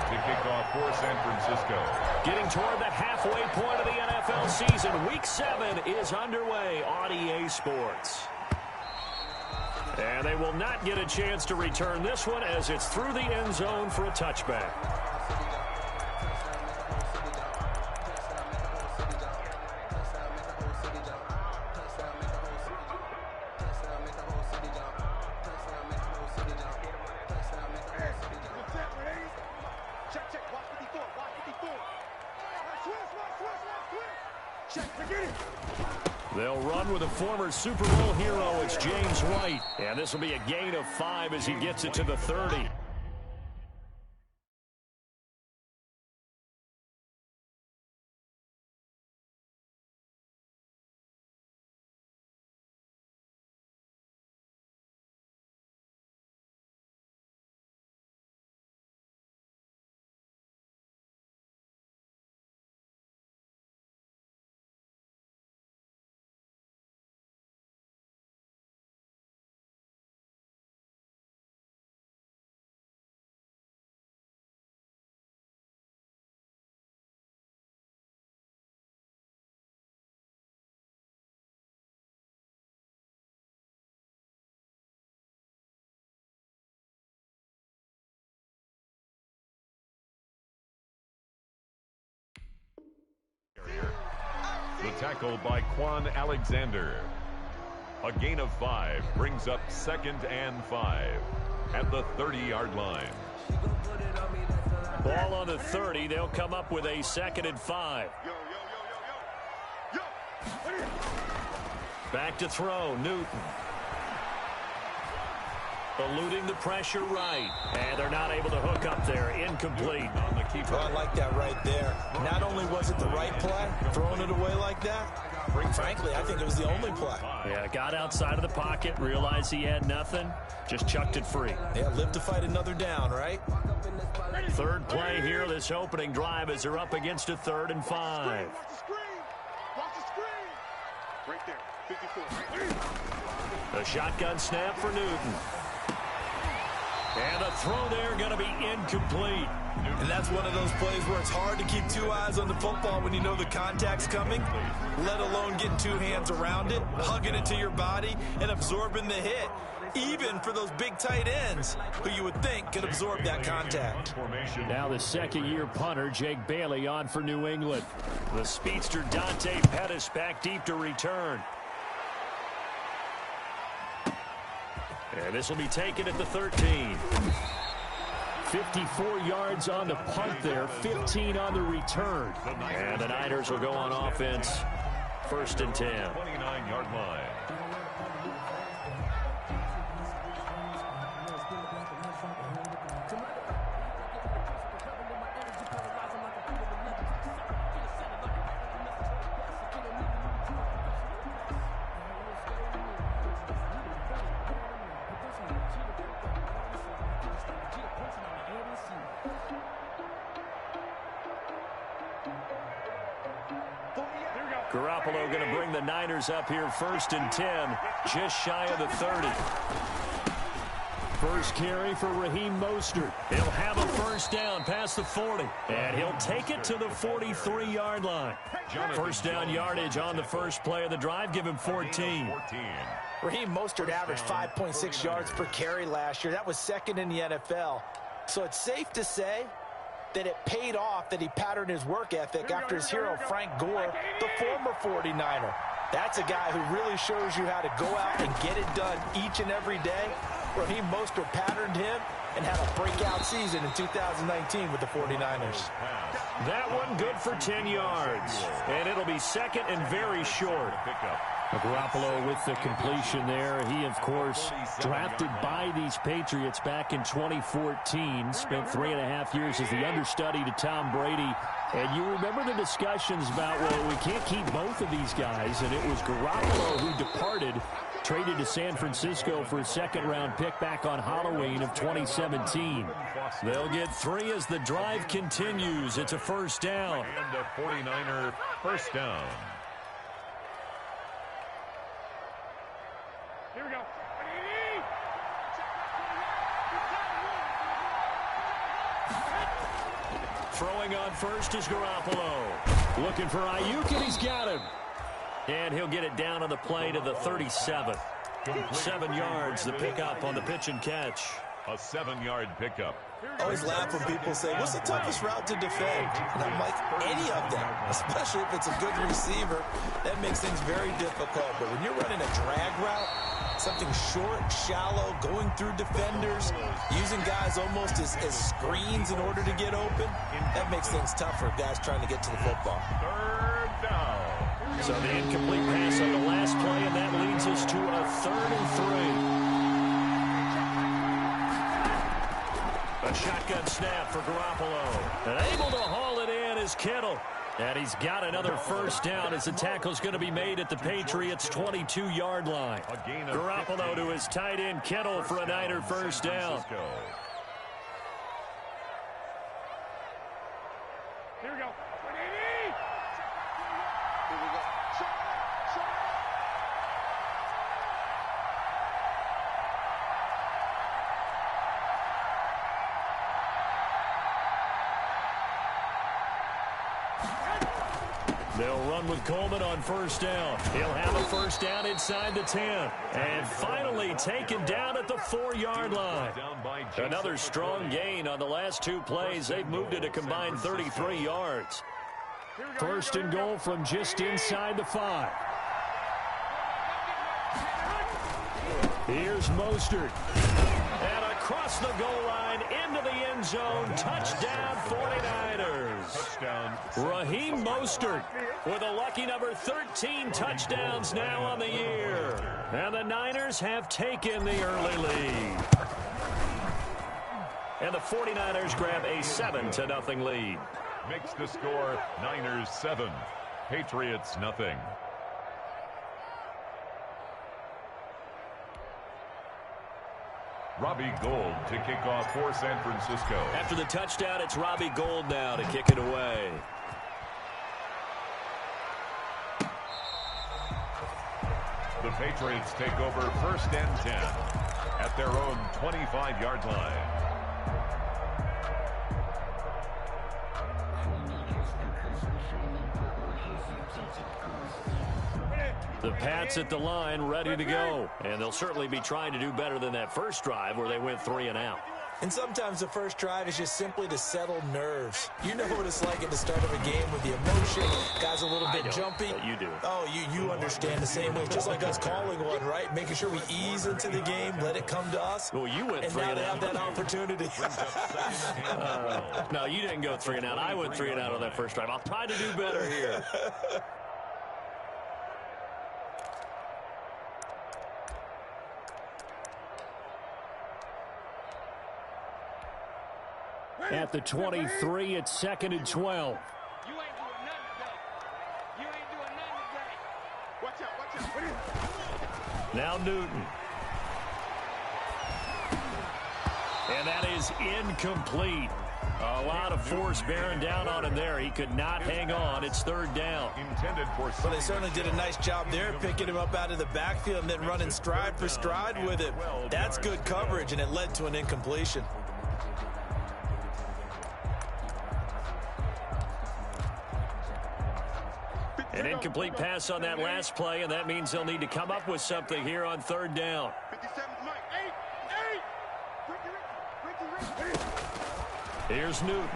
to kick off for San Francisco. Getting toward the halfway point of the NFL season. Week 7 is underway on EA Sports. And they will not get a chance to return this one as it's through the end zone for a touchback. They'll run with a former Super Bowl hero. It's James White. And this will be a gain of 5 as he gets it to the 30. The tackle by Quan Alexander. A gain of 5 brings up 2nd and 5 at the 30-yard line. Ball on the 30. They'll come up with a 2nd and 5. Back to throw. Newton. Eluding the pressure right. And they're not able to hook up there. Incomplete. On the keeper. Oh, I like that right there. Not only was it the right play, throwing it away like that, frankly, I think it was the only play. Yeah, got outside of the pocket, realized he had nothing, just chucked it free. Yeah, live to fight another down, right? Third play here, this opening drive as they're up against a 3rd and 5. Watch the screen. Right there, 54. The shotgun snap for Newton. And the throw there going to be incomplete. And that's one of those plays where it's hard to keep 2 eyes on the football when you know the contact's coming, let alone getting 2 hands around it, hugging it to your body, and absorbing the hit. Even for those big tight ends who you would think could absorb that contact. Now the second-year punter, Jake Bailey, on for New England. The speedster Dante Pettis back deep to return. And this will be taken at the 13. 54 yards on the punt there, 15 on the return. And the Niners will go on offense, 1st and 10. 29-yard line. Garoppolo going to bring the Niners up here 1st and 10, just shy of the 30. First carry for Raheem Mostert. He'll have a 1st down past the 40. And he'll take it to the 43-yard line. 1st down yardage on the first play of the drive. Give him 14. Raheem Mostert averaged 5.6 yards per carry last year. That was 2nd in the NFL. So it's safe to say that it paid off that he patterned his work ethic after his hero Frank Gore, the former 49er. That's a guy who really shows you how to go out and get it done each and every day. Raheem Mostert patterned him and had a breakout season in 2019 with the 49ers. That one good for 10 yards. And it'll be 2nd and very short. Garoppolo with the completion there. He, of course, drafted by these Patriots back in 2014. Spent 3.5 years as the understudy to Tom Brady. And you remember the discussions about, well, we can't keep both of these guys. And it was Garoppolo who departed, traded to San Francisco for a 2nd-round pick back on Halloween of 2017. They'll get 3 as the drive continues. It's a 1st down. And a 49er 1st down. Here we go. Throwing on first is Garoppolo. Looking for Ayuk, and he's got him. And he'll get it down on the play to the 37. 7 yards, the pickup on the pitch and catch. A 7-yard pickup. I always laugh when people say, what's the toughest route to defend? And I'm like, any of them, especially if it's a good receiver. That makes things very difficult. But when you're running a drag route, something short, shallow, going through defenders, using guys almost as screens in order to get open, that makes things tough for guys trying to get to the football. Third down. So the incomplete pass on the last play, and that leads us to a 3rd and 3. A shotgun snap for Garoppolo. And able to haul it in is Kittle. And he's got another first down as the tackle's going to be made at the Patriots' 22-yard line. Garoppolo to his tight end Kittle for a Niner first down. Here we go. Here we go. They'll run with Coleman on first down. He'll have a first down inside the 10. And finally taken down at the 4-yard line. Another strong gain on the last 2 plays. They've moved it a combined 33 yards. First and goal from just inside the 5. Here's Mostert. And across the goal line into the end zone. Touchdown 49ers. Touchdown. Raheem Mostert with a lucky number 13 touchdowns now on the year. And the Niners have taken the early lead. And the 49ers grab a 7-0 lead. Makes the score Niners 7, Patriots nothing. Robbie Gould to kick off for San Francisco. After the touchdown, it's Robbie Gould now to kick it away. The Patriots take over 1st and 10 at their own 25-yard line. The Pats at the line ready to go. And they'll certainly be trying to do better than that first drive where they went 3 and out. And sometimes the first drive is just simply to settle nerves. You know what it's like at the start of a game with the emotion. Guys a little bit jumpy. But you do. Oh, you understand the same way. Just like us calling one, right? Making sure we ease into the game, let it come to us. Well, you went and 3 now and they out. have that opportunity. No, you didn't go 3 and out. I went 3 and out on that first drive. I'll try to do better here. At the 23, it's 2nd and 12. You ain't doing nothing today. You ain't doing nothing today. Watch out, watch out. What is it? Now Newton. And that is incomplete. A lot of force bearing down on him there. He could not hang on. It's 3rd down. Intended for Well, they certainly did a nice job there, picking him up out of the backfield and then running stride for stride with it. That's good coverage, and it led to an incompletion. An incomplete pass on that last play, and that means they'll need to come up with something here on 3rd down. 57, Mike. 8. Here's Newton.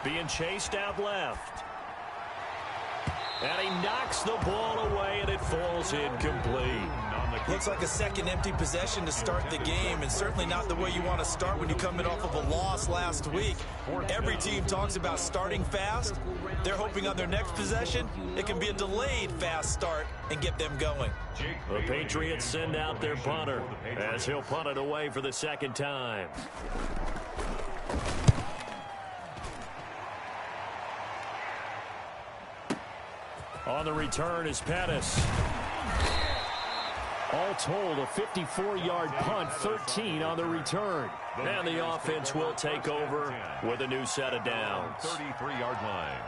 Being chased out left. And he knocks the ball away, and it falls incomplete. Looks like a second empty possession to start the game, and certainly not the way you want to start when you're coming off of a loss last week. Every team talks about starting fast. They're hoping on their next possession, it can be a delayed fast start and get them going. The Patriots send out their punter as he'll punt it away for the 2nd time. On the return is Pettis. All told, a 54-yard punt, 13 on the return. And the offense will take over with a new set of downs. 33-yard line.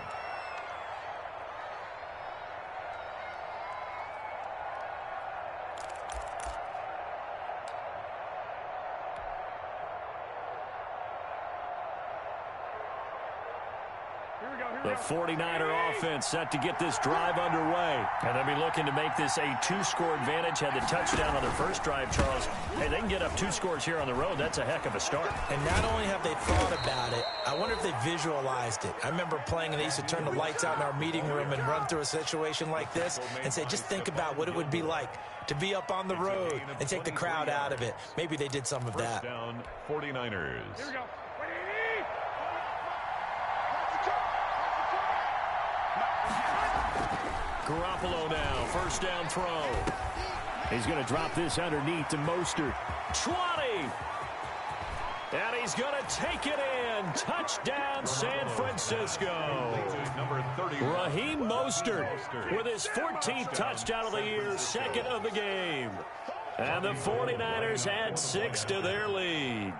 The 49er offense set to get this drive underway. And they'll be looking to make this a two-score advantage. Had the touchdown on their first drive, Charles. Hey, they can get up 2 scores here on the road. That's a heck of a start. And not only have they thought about it, I wonder if they visualized it. I remember playing and they used to turn the lights out in our meeting room and run through a situation like this and say, just think about what it would be like to be up on the road and take the crowd out of it. Maybe they did some of that. First down, 49ers. Here we go. Garoppolo now, first down throw. He's going to drop this underneath to Mostert. 20! And he's going to take it in. Touchdown, San Francisco. Number 30. Raheem Mostert with his 14th touchdown of the year, second of the game. And the 49ers add 6 to their lead.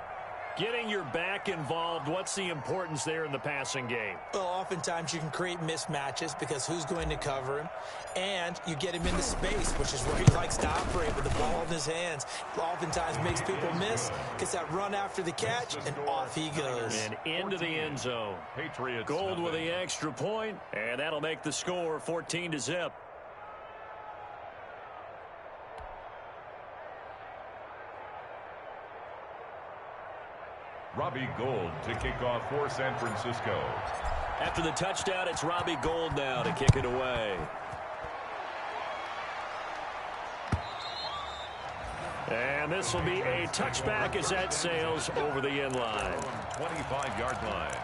Getting your back involved, what's the importance there in the passing game? Well, oftentimes you can create mismatches because who's going to cover him? And you get him into space, which is where he likes to operate with the ball in his hands. Oftentimes makes people miss, gets that run after the catch, and off he goes. And into the end zone. Patriots. Gold with the extra point, and that'll make the score 14-0. Robbie Gould to kick off for San Francisco. After the touchdown, it's Robbie Gould now to kick it away. And this will be a touchback as that sails over the end line. 25-yard line.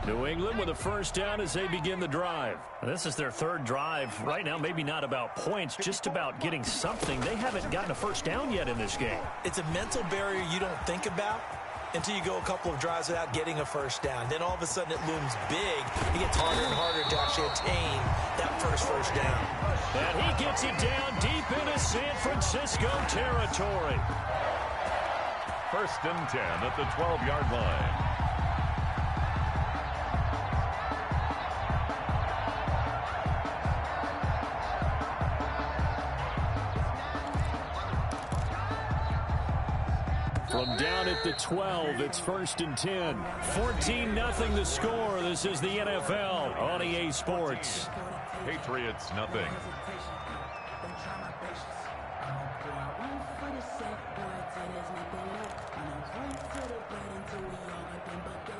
New England with a first down as they begin the drive. This is their third drive. Right now, maybe not about points, just about getting something. They haven't gotten a first down yet in this game. It's a mental barrier you don't think about until you go a couple of drives without getting a first down. Then all of a sudden it looms big. It gets harder and harder to actually attain that first down. And he gets it down deep into San Francisco territory. First and 10 at the 12-yard line. From down at the 12, it's first and 10. 14-0 the score. This is the NFL on EA Sports. Patriots, nothing.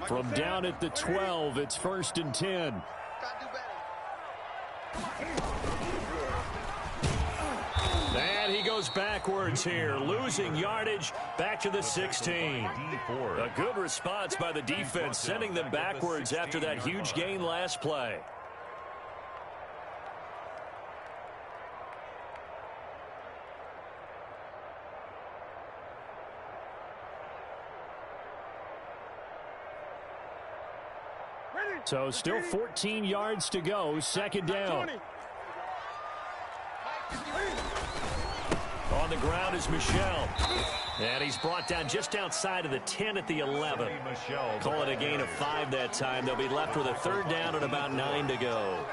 From down at the 12, it's first and 10. And he goes backwards here, losing yardage back to the 16. A good response by the defense, sending them backwards after that huge gain last play. So still 14 yards to go, second down. On the ground is Michel. And he's brought down just outside of the 10 at the 11. Call it a gain of 5 that time. They'll be left with a third down and about 9 to go.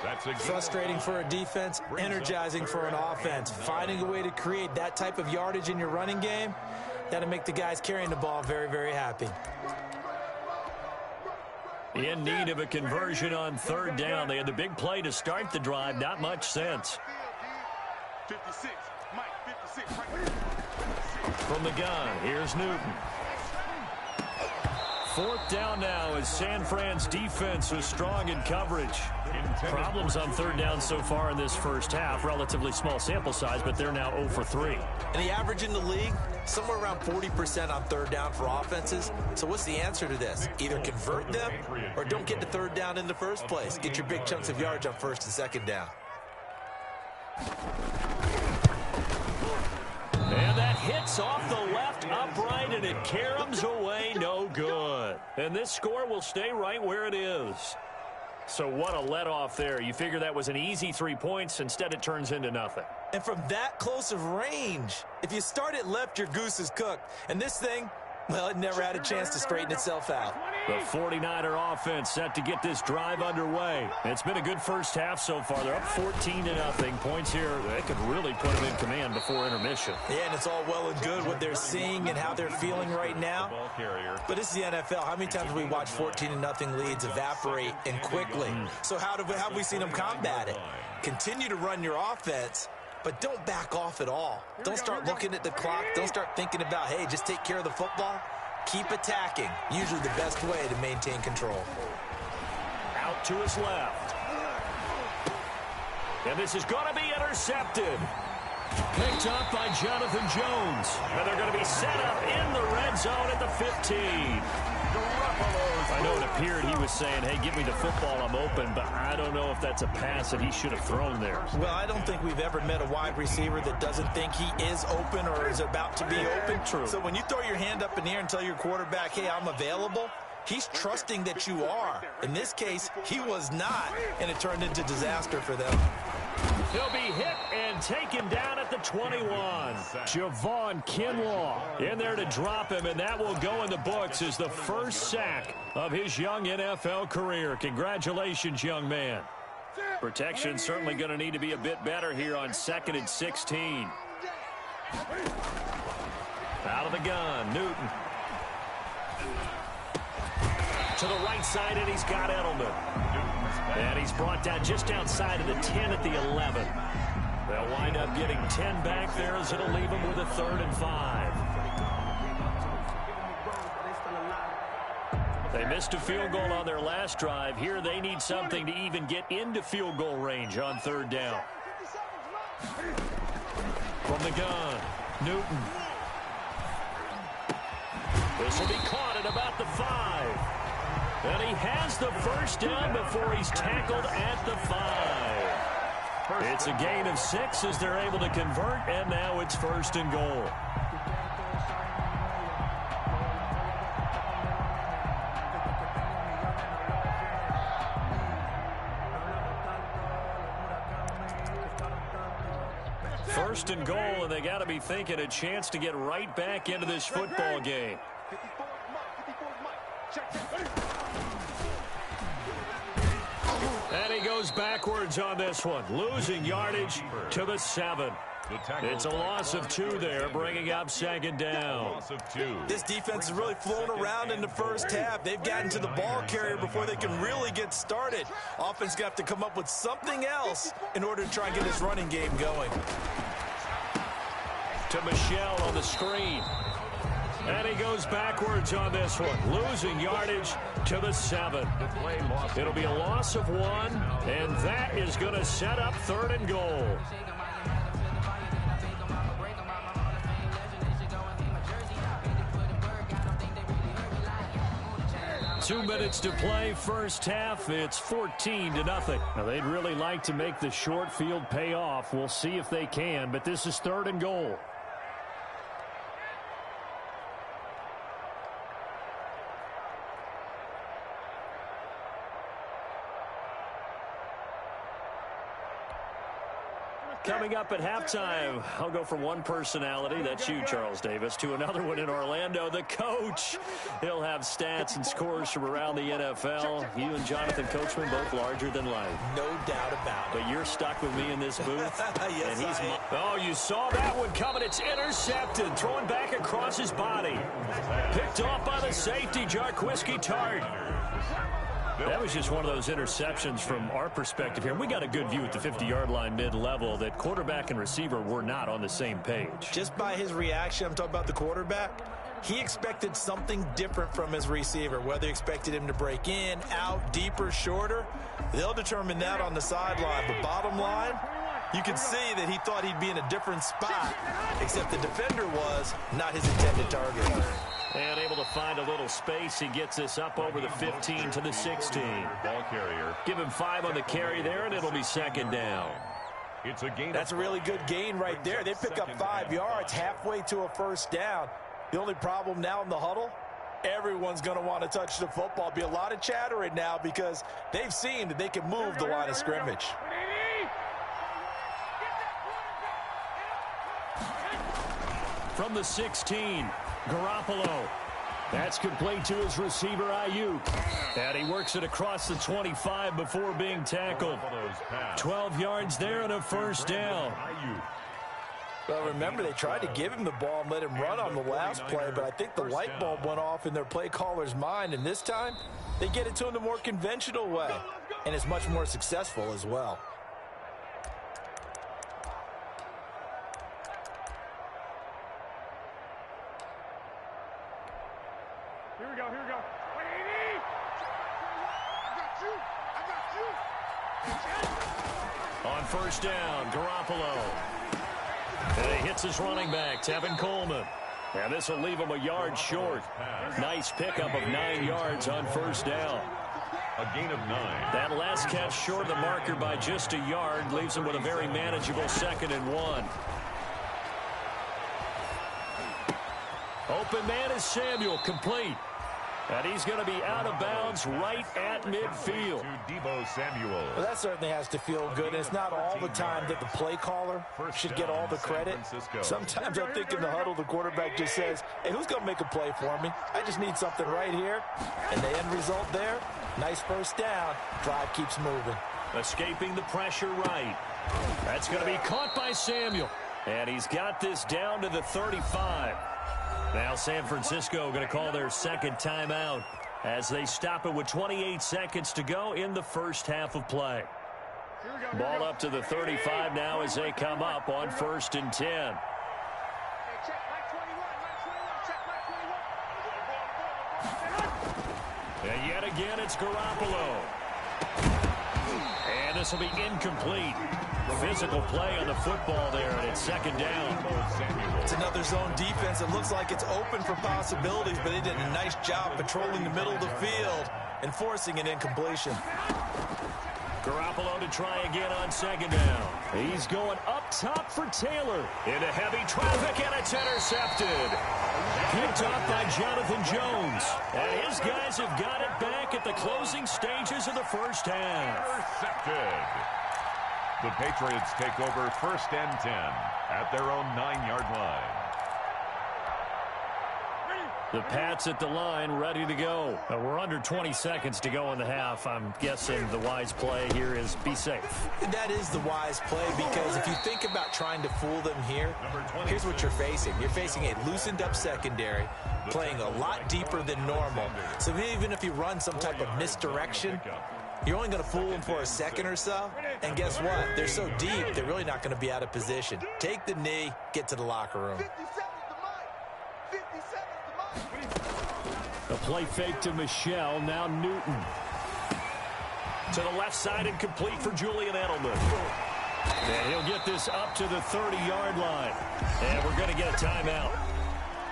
That's frustrating for a defense, energizing for an offense. Finding a way to create that type of yardage in your running game, that'll make the guys carrying the ball very, very happy. In need of a conversion on third down. They had the big play to start the drive. Not much sense. 56. Mike, 56. From the gun, here's Newton. Fourth down now as San Fran's defense was strong in coverage. Problems on third down so far in this first half. Relatively small sample size, but they're now 0 for 3. And the average in the league, somewhere around 40% on third down for offenses. So what's the answer to this? Either convert them or don't get to third down in the first place. Get your big chunks of yards on first and second down. And that hits off the left upright, and it caroms away no good. And this score will stay right where it is. So what a let-off there. You figure that was an easy 3 points. Instead, it turns into nothing. And from that close of range, if you start it left, your goose is cooked. And this thing, well, it never had a chance to straighten itself out. The 49er offense set to get this drive underway. It's been a good first half so far. They're up 14-0. Points here, they could really put them in command before intermission. Yeah, and it's all well and good what they're seeing and how they're feeling right now. But it's the NFL. How many times have we watched 14-0 leads evaporate and quickly? So how have we seen them combat it? Continue to run your offense, but don't back off at all. Don't start looking at the clock. Don't start thinking about, hey, just take care of the football. Keep attacking. Usually the best way to maintain control. Out to his left. And this is going to be intercepted. Picked up by Jonathan Jones. And they're going to be set up in the red zone at the 15. I know it appeared he was saying, hey, give me the football, I'm open, but I don't know if that's a pass that he should have thrown there. Well, I don't think we've ever met a wide receiver that doesn't think he is open or is about to be open. True. So when you throw your hand up in the air and tell your quarterback, hey, I'm available, he's trusting that you are. In this case, he was not, and it turned into disaster for them. He'll be hit and taken down at the 21. Javon Kinlaw in there to drop him, and that will go in the books as the first sack of his young NFL career. Congratulations, young man. Protection certainly going to need to be a bit better here on 2nd and 16. Out of the gun, Newton. To the right side, and he's got Edelman. And he's brought down just outside of the 10 at the 11. They'll wind up getting 10 back there as it'll leave them with a 3rd and 5. They missed a field goal on their last drive. Here they need something to even get into field goal range on 3rd down. From the gun, Newton. This will be caught at about the 5. And he has the first down before he's tackled at the 5. It's a gain of 6 as they're able to convert, and now it's 1st and goal. First and goal, and they got to be thinking a chance to get right back into this football game. And he goes backwards on this one, losing yardage to the 7. It's a loss of 2 there, bringing up 2nd down. This defense is really flown around in the first half. They've gotten to the ball carrier before they can really get started. Offense going to have to come up with something else in order to try and get this running game going. To Michelle on the screen. And he goes backwards on this one, losing yardage to the 7. It'll be a loss of 1, and that is going to set up 3rd and goal. Two minutes to play, first half. It's 14-0. Now, they'd really like to make the short field pay off. We'll see if they can, but this is 3rd and goal. Coming up at halftime, I'll go from one personality, that's you, Charles Davis, to another one in Orlando, the coach. He'll have stats and scores from around the NFL. You and Jonathan Coachman, both larger than life. No doubt about it. But you're stuck with me in this booth. Yes, and he's oh, you saw that one coming. It's intercepted, thrown back across his body. Picked off by the safety, Jarquiski Tart. That was just one of those interceptions from our perspective here. We got a good view at the 50-yard line mid-level that quarterback and receiver were not on the same page. Just by his reaction, I'm talking about the quarterback, he expected something different from his receiver. Whether he expected him to break in, out, deeper, shorter, they'll determine that on the sideline. But bottom line, you can see that he thought he'd be in a different spot, except the defender was not his intended target. And able to find a little space. He gets this up over the 15 to the 16. Ball carrier. Give him 5 on the carry there, and it'll be 2nd down. It's a gain. That's a really good gain right there. They pick up 5 yards halfway to a first down. The only problem now in the huddle, Everyone's going to want to touch the football. Be a lot of chatter right now because they've seen that they can move the line of scrimmage. From the 16, Garoppolo. That's complete to his receiver, Ayuk. And he works it across the 25 before being tackled. 12 yards there and a first down. Well, remember, they tried to give him the ball and let him run on the last play, but I think the light bulb went off in their play caller's mind, and this time they get it to him the more conventional way, and it's much more successful as well. Here we go. Wait, I got you. On first down, Garoppolo. And he hits his running back, Tevin Coleman. And this will leave him a yard short. Nice pickup of 9 yards on first down. A gain of 9. That last catch short of the marker by just a yard leaves him with a very manageable 2nd and 1. Open man is Samuel, complete. And he's going to be out of bounds right at midfield. To Deebo Samuel. Well, that certainly has to feel good. And it's not all the time that the play caller should get all the credit. Sometimes I think in the huddle, the quarterback just says, hey, who's going to make a play for me? I just need something right here. And the end result there, nice first down. Drive keeps moving. Escaping the pressure right. That's going to be caught by Samuel. And he's got this down to the 35. Now San Francisco going to call their second timeout as they stop it with 28 seconds to go in the first half of play. Ball up to the 35 now as they come up on 1st and 10. Hey, check Mike 21, And yet again it's Garoppolo. And this will be incomplete. Physical play on the football there, and it's 2nd down. It's another zone defense. It looks like it's open for possibilities, but they did a nice job patrolling the middle of the field and forcing an incompletion. Garoppolo to try again on 2nd down. He's going up top for Taylor. Into heavy traffic, and it's intercepted. Picked off by Jonathan Jones. And his guys have got it back at the closing stages of the first half. Intercepted. The Patriots take over 1st and 10 at their own 9-yard line. The Pats at the line, ready to go. We're under 20 seconds to go in the half. I'm guessing the wise play here is be safe. That is the wise play because if you think about trying to fool them here, here's what you're facing. You're facing a loosened up secondary, playing a lot deeper than normal. So even if you run some type of misdirection, you're only going to fool them for a second or so. And guess what? They're so deep, they're really not going to be out of position. Take the knee, get to the locker room. 50 seconds to mine. A play fake to Michelle, now Newton. To the left side and complete for Julian Edelman. And he'll get this up to the 30-yard line. And we're going to get a timeout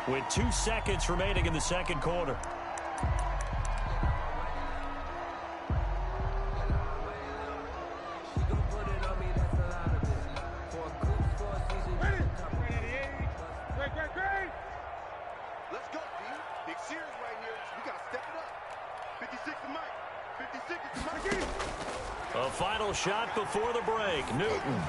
with 2 seconds remaining in the second quarter. Let's go, B. Big series right here. We got to step it up. 56 to Mike. 56 is to Mike. A final shot before the break. Newton.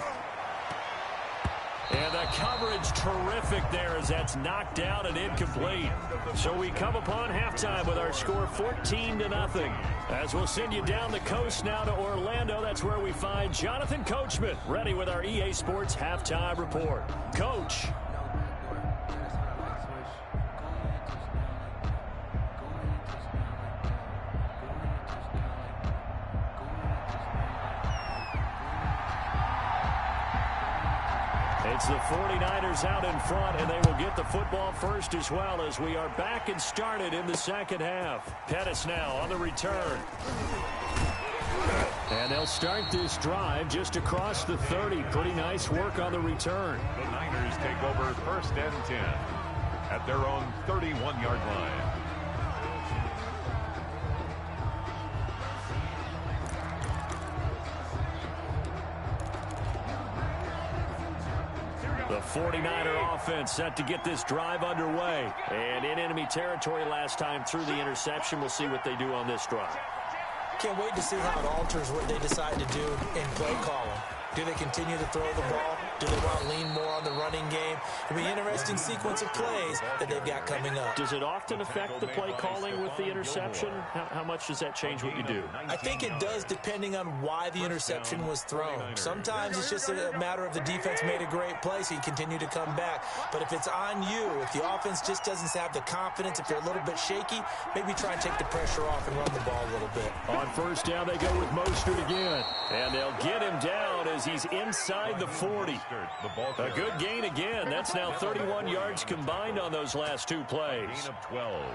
And the coverage terrific there as that's knocked down and incomplete. So we come upon halftime with our score 14-0. As we'll send you down the coast now to Orlando. That's where we find Jonathan Coachman ready with our EA Sports halftime report. Coach. It's the 49ers out in front, and they will get the football first as well as we are back and started in the second half. Pettis now on the return. And they'll start this drive just across the 30. Pretty nice work on the return. The Niners take over 1st and 10 at their own 31-yard line. Here we go. The 49er offense set to get this drive underway. And in enemy territory last time through the interception. We'll see what they do on this drive. Can't wait to see how it alters what they decide to do in play calling. Do they continue to throw the ball? Do they want to lean more on the running game? It'll be an interesting sequence of plays that they've got coming up. Does it often affect the play calling with the interception? How much does that change what you do? I think it does, depending on why the interception was thrown. Sometimes it's just a matter of the defense made a great play, so you continue to come back. But if it's on you, if the offense just doesn't have the confidence, if they're a little bit shaky, maybe try and take the pressure off and run the ball a little bit. On first down, they go with Mostert again. And they'll get him down as he's inside the 40. A good gain again. That's now 31 yards combined on those last two plays. Gain of 12.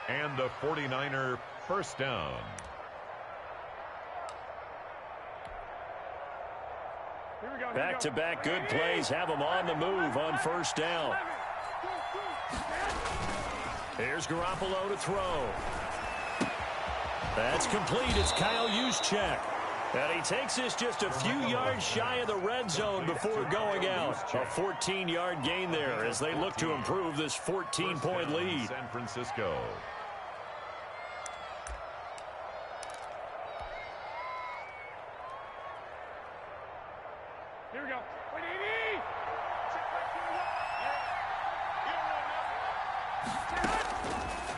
And the 49er first down. Back-to-back good plays have them on the move on first down. Here's Garoppolo to throw. That's complete. It's Kyle Juszczyk. And he takes this just a few yards shy of the red zone before going out. A 14-yard gain there as they look to improve this 14-point lead. San Francisco. Here we go.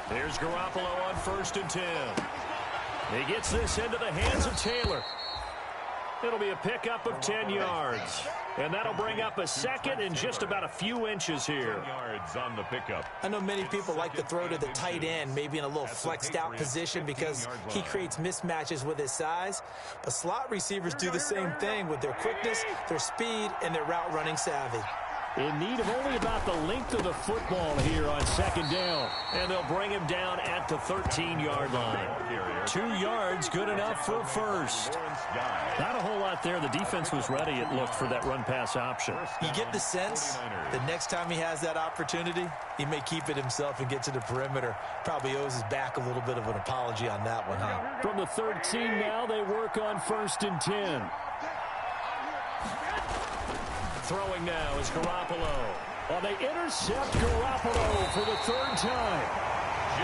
Here's Garoppolo on 1st and 10. He gets this into the hands of Taylor. It'll be a pickup of 10 yards. And that'll bring up a second and just about a few inches here. 10 yards on the pickup. I know many people like to throw to the tight end, maybe in a little flexed out position because he creates mismatches with his size. But slot receivers do the same thing with their quickness, their speed, and their route running savvy. In need of only about the length of the football here on 2nd down. And they'll bring him down at the 13-yard line. 2 yards, good enough for a first. Not a whole lot there. The defense was ready, it looked, for that run-pass option. You get the sense that next time he has that opportunity, he may keep it himself and get to the perimeter. Probably owes his back a little bit of an apology on that one, huh? From the 13 now, they work on 1st and 10. Throwing now is Garoppolo. Well, they intercept Garoppolo for the 3rd time.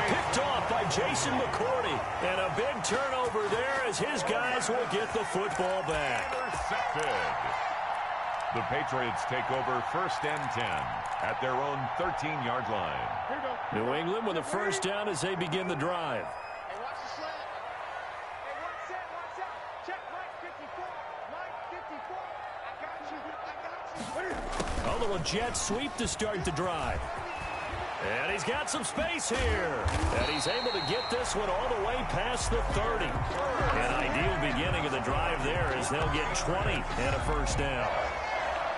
Picked off by Jason McCourty. And a big turnover there as his guys will get the football back. Intercepted. The Patriots take over 1st and 10 at their own 13-yard line. New England with a first down as they begin the drive. Hey, watch the slant. Hey, watch out. Check Mike 54. Mike 54. I got you. A little jet sweep to start the drive. And he's got some space here. And he's able to get this one all the way past the 30. An ideal beginning of the drive there as they'll get 20 and a first down.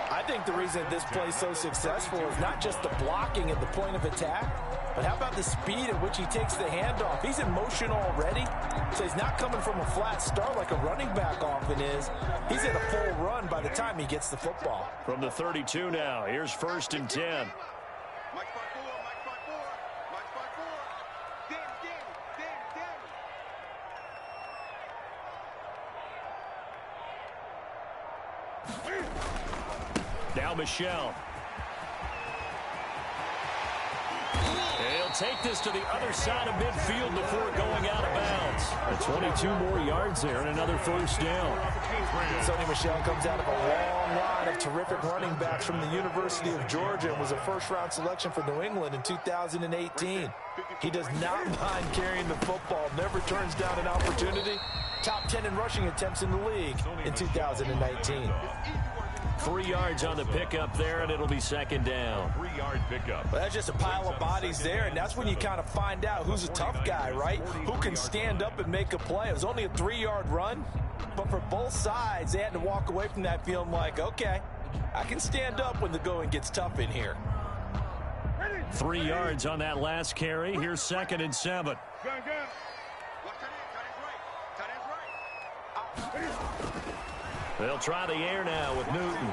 I think the reason this play is so successful is not just the blocking at the point of attack, but how about the speed at which he takes the handoff? He's in motion already, so he's not coming from a flat start like a running back often is. He's in a full run by the time he gets the football. From the 32 now, here's 1st and 10. Mike 5-4, Mike 5-4, Mike 5-4. Danny. Now Michelle. He'll take this to the other side of midfield before going out of bounds. 22 more yards there and another first down. Sonny Michel comes out of a long line of terrific running backs from the University of Georgia and was a first-round selection for New England in 2018. He does not mind carrying the football, never turns down an opportunity. Top 10 in rushing attempts in the league in 2019. 3 yards on the pickup there, and it'll be 2nd down. 3-yard pickup. Well, that's just a pile of bodies there, and that's when you kind of find out who's a tough guy, right? Who can stand up and make a play. It was only a 3-yard run, but for both sides, they had to walk away from that feeling like, okay, I can stand up when the going gets tough in here. 3 yards on that last carry. Here's 2nd and 7. Good. Tight end's right. They'll try the air now with Newton.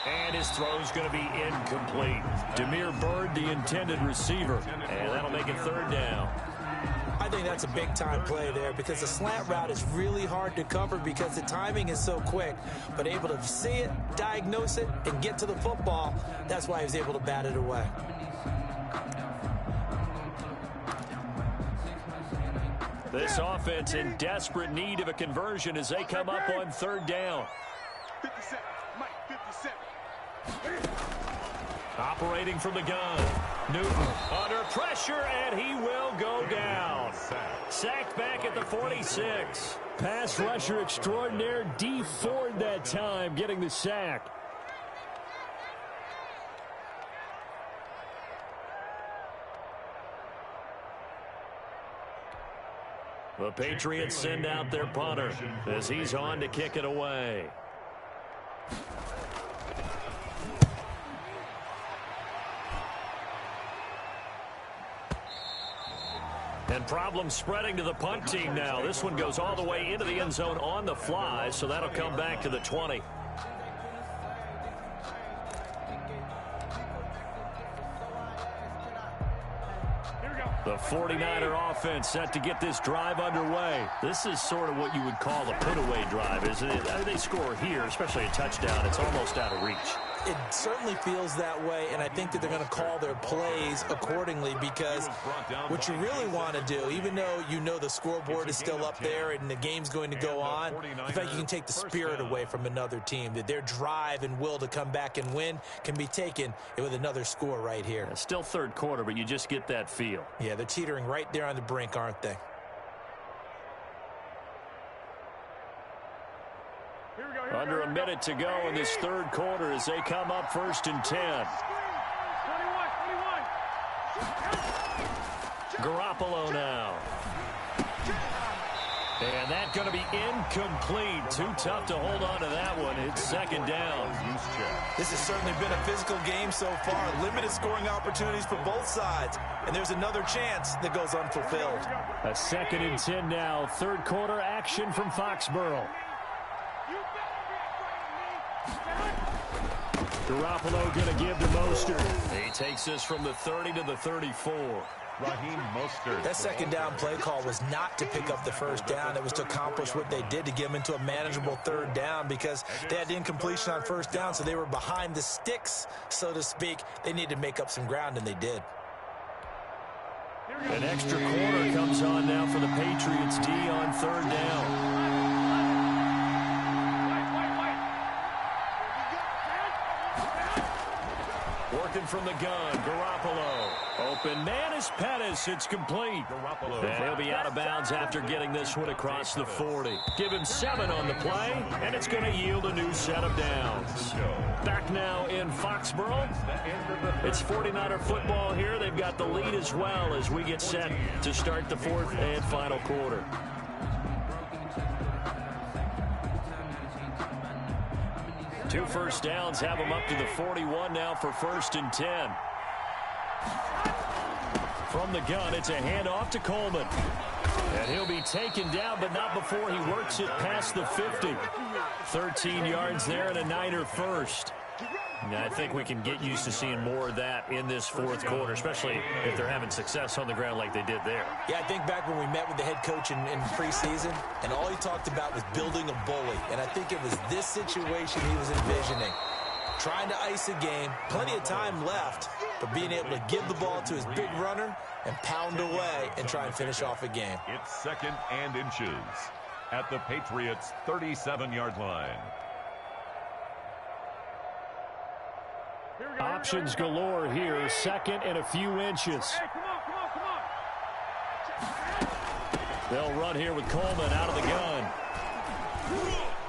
And his throw's going to be incomplete. Damiere Byrd, the intended receiver. And that'll make it 3rd down. I think that's a big-time play there because the slant route is really hard to cover because the timing is so quick. But able to see it, diagnose it, and get to the football, that's why he was able to bat it away. This offense in desperate need of a conversion as they come up on third down. 57, Mike, 57. Operating from the gun. Newton under pressure, and he will go down. Sacked back at the 46. Pass rusher extraordinaire, D. Ford that time, getting the sack. The Patriots send out their punter as he's on to kick it away. And problems spreading to the punt team now. This one goes all the way into the end zone on the fly, so that'll come back to the 20. The 49er offense set to get this drive underway. This is sort of what you would call a put-away drive, isn't it? I mean, they score here, especially a touchdown. It's almost out of reach. It certainly feels that way, and I think that they're going to call their plays accordingly because what you really want to do, even though you know the scoreboard is still up there and the game's going to go on, in fact, you can take the spirit away from another team, that their drive and will to come back and win can be taken with another score right here. It's still third quarter, but you just get that feel. Yeah, they're teetering right there on the brink, aren't they? Under a minute to go in this third quarter as they come up 1st and 10. 21. Garoppolo now. And that's going to be incomplete. Too tough to hold on to that one. It's second down. This has certainly been a physical game so far. Limited scoring opportunities for both sides. And there's another chance that goes unfulfilled. A 2nd and 10 now. Third quarter action from Foxborough. Garoppolo going to give to Mostert. He takes this from the 30 to the 34. Raheem Mostert. That second down play call was not to pick up the first down. It was to accomplish what they did to get them into a manageable third down because they had incompletion on first down, so they were behind the sticks, so to speak. They needed to make up some ground, and they did. An extra quarter comes on now for the Patriots D on third down. Working from the gun, Garoppolo. Open man is Pettis. It's complete. Garoppolo. And he'll be out of bounds after getting this one across the 40. Give him 7 on the play, and it's going to yield a new set of downs. Back now in Foxborough. It's 49er football here. They've got the lead as well as we get set to start the 4th and final quarter. Two first downs have them up to the 41 now for 1st and 10. From the gun, it's a handoff to Coleman. And he'll be taken down, but not before he works it past the 50. 13 yards there and a Niner first. And I think we can get used to seeing more of that in this 4th quarter, especially if they're having success on the ground like they did there. Yeah, I think back when we met with the head coach in preseason, and all he talked about was building a bully. And I think it was this situation he was envisioning. Trying to ice a game, plenty of time left, but being able to give the ball to his big runner and pound away and try and finish off a game. It's 2nd and inches at the Patriots' 37-yard line. Options galore here. 2nd and a few inches. They'll run here with Coleman out of the gun.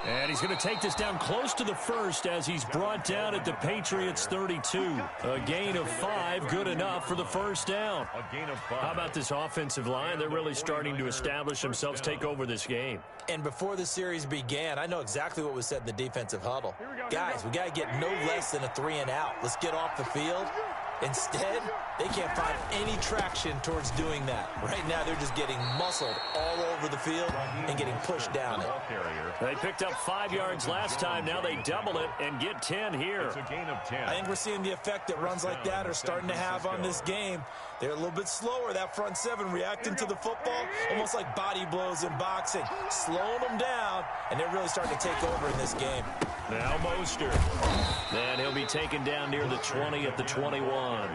And he's going to take this down close to the 1st as he's brought down at the Patriots 32. A gain of 5, good enough for the 1st down. A gain of 5. How about this offensive line? They're really starting to establish themselves, take over this game. And before the series began, I know exactly what was said in the defensive huddle. Guys, we got to get no less than a 3 and out. Let's get off the field. Instead, They can't find any traction towards doing that. Right now, they're just getting muscled all over the field and getting pushed down it. They picked up 5 yards last time. Now they double it and get 10 here. It's a gain of 10. I think we're seeing the effect that runs like that are starting to have on this game. They're a little bit slower, that front seven, reacting to the football, almost like body blows in boxing, slowing them down, and they're really starting to take over in this game. Now Mostert. And he'll be taken down near the 20 at the 21.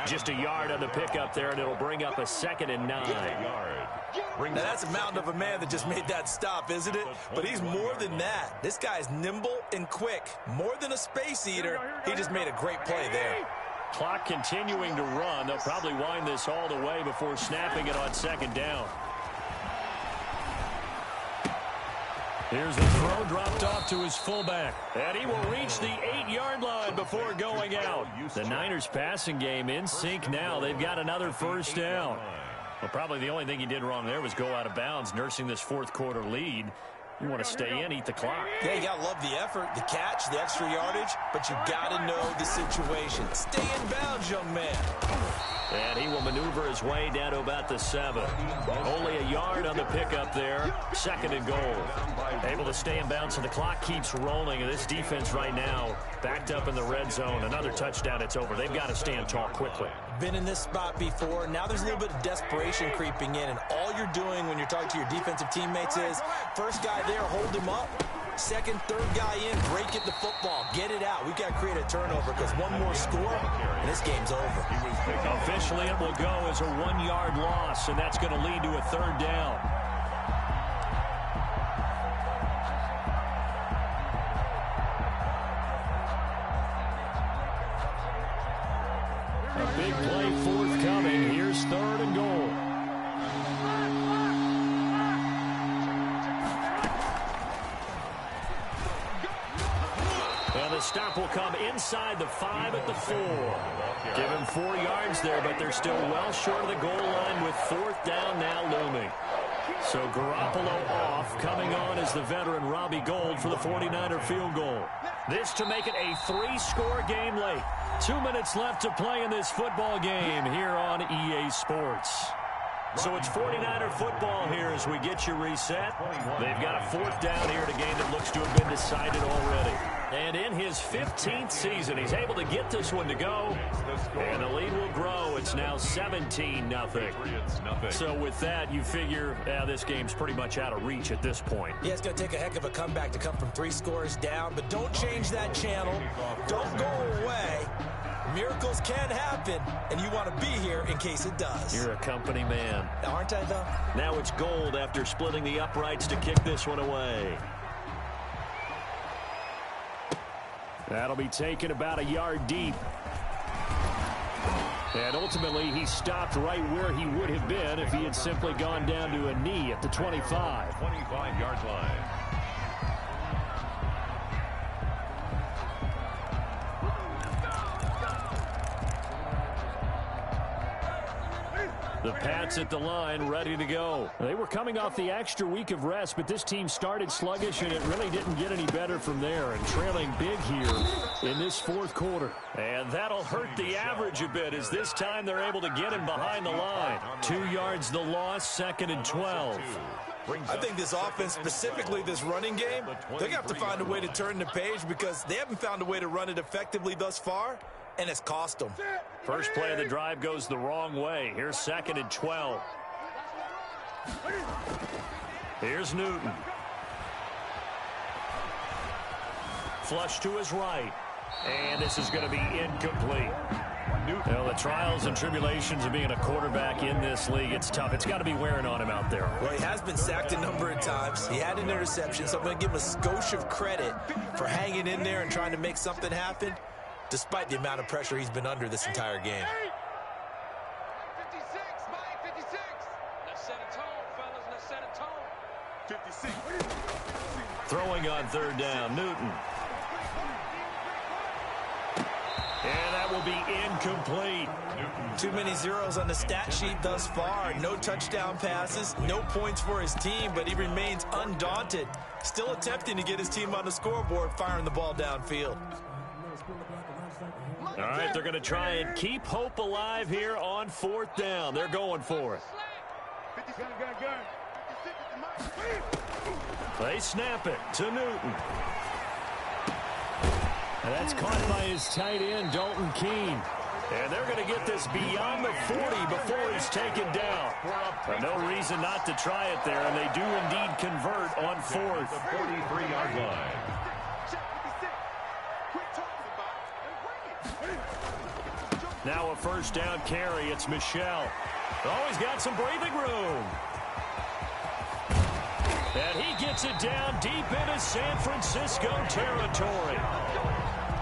Just a yard on the pickup there, and it'll bring up a 2nd and 9. Now, that's a mountain of a man that just made that stop, isn't it? But he's more than that. This guy's nimble and quick. More than a space eater. He just made a great play there. Clock continuing to run. They'll probably wind this all the way before snapping it on 2nd down. Here's the throw dropped off to his fullback. And he will reach the 8-yard line before going out. The Niners passing game in sync now. They've got another first down. Well, probably the only thing he did wrong there was go out of bounds, nursing this fourth quarter lead. You want to stay in, eat the clock. Yeah, you got to love the effort, the catch, the extra yardage, but you got to know the situation. Stay in bounds, young man. And he will maneuver his way down to about the 7. Only a yard on the pickup there. 2nd and goal. Able to stay in bounds, and the clock keeps rolling. And this defense right now backed up in the red zone. Another touchdown, it's over. They've got to stand tall quickly. Been in this spot before. Now there's a little bit of desperation creeping in, and all you're doing when you're talking to your defensive teammates is first guy there, hold him up. Second, third guy in, break it the football. Get it out. We've got to create a turnover because one more score, and this game's over. Officially, it will go as a 1-yard loss, and that's going to lead to a 3rd down. A big play forthcoming. Here's 3rd and goal. And the stop will come inside the 5 at the 4. Give him 4 yards there, but they're still well short of the goal line with 4th down now looming. So Garoppolo off. Coming on is the veteran Robbie Gould for the 49er field goal. This to make it a 3-score game late. 2 minutes left to play in this football game here on EA Sports. So it's 49er football here as we get you reset. They've got a 4th down here in a game that looks to have been decided already. And in his 15th season, he's able to get this one to go. And the lead will grow. It's now 17-0. So with that, you figure this game's pretty much out of reach at this point. Yeah, it's going to take a heck of a comeback to come from 3 scores down. But don't change that channel. Don't go away. Miracles can happen, and you want to be here in case it does. You're a company man. Aren't I, though? Now it's Gould after splitting the uprights to kick this one away. That'll be taken about a yard deep. And ultimately, he stopped right where he would have been if he had simply gone down to a knee at the 25. 25-yard line. The Pats at the line, ready to go. They were coming off the extra week of rest, but this team started sluggish, and it really didn't get any better from there. And trailing big here in this 4th quarter. And that'll hurt the average a bit as this time they're able to get him behind the line. 2 yards the loss, 2nd and 12. I think this offense, specifically this running game, they're going to have to find a way to turn the page because they haven't found a way to run it effectively thus far, and it's cost them. First play of the drive goes the wrong way. Here's 2nd and 12. Here's Newton. Flush to his right. And this is going to be incomplete. Well, the trials and tribulations of being a quarterback in this league, it's tough. It's got to be wearing on him out there. Well, he has been sacked a number of times. He had an interception, so I'm going to give him a skosh of credit for hanging in there and trying to make something happen, despite the amount of pressure he's been under this entire game. 56, Mike, 56. Let's set a tone, fellas. Let's set a tone. 56. Throwing on 3rd down, Newton. And that will be incomplete. Too many zeros on the stat sheet thus far. No touchdown passes, no points for his team, but he remains undaunted. Still attempting to get his team on the scoreboard, firing the ball downfield. All right, they're going to try and keep hope alive here on 4th down. They're going for it. They snap it to Newton. And that's caught by his tight end, Dalton Keene. And they're going to get this beyond the 40 before he's taken down. No reason not to try it there, and they do indeed convert on 4th. The 43-yard line. Now a 1st down carry. It's Michel. Oh, he's got some breathing room. And he gets it down deep into San Francisco territory.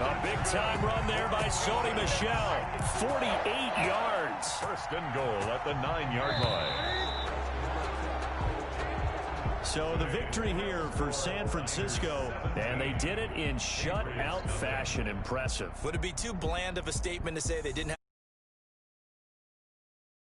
A big-time run there by Sony Michel. 48 yards. 1st and goal at the 9-yard line. So the victory here for San Francisco, and they did it in shutout fashion. Impressive. Would it be too bland of a statement to say they didn't have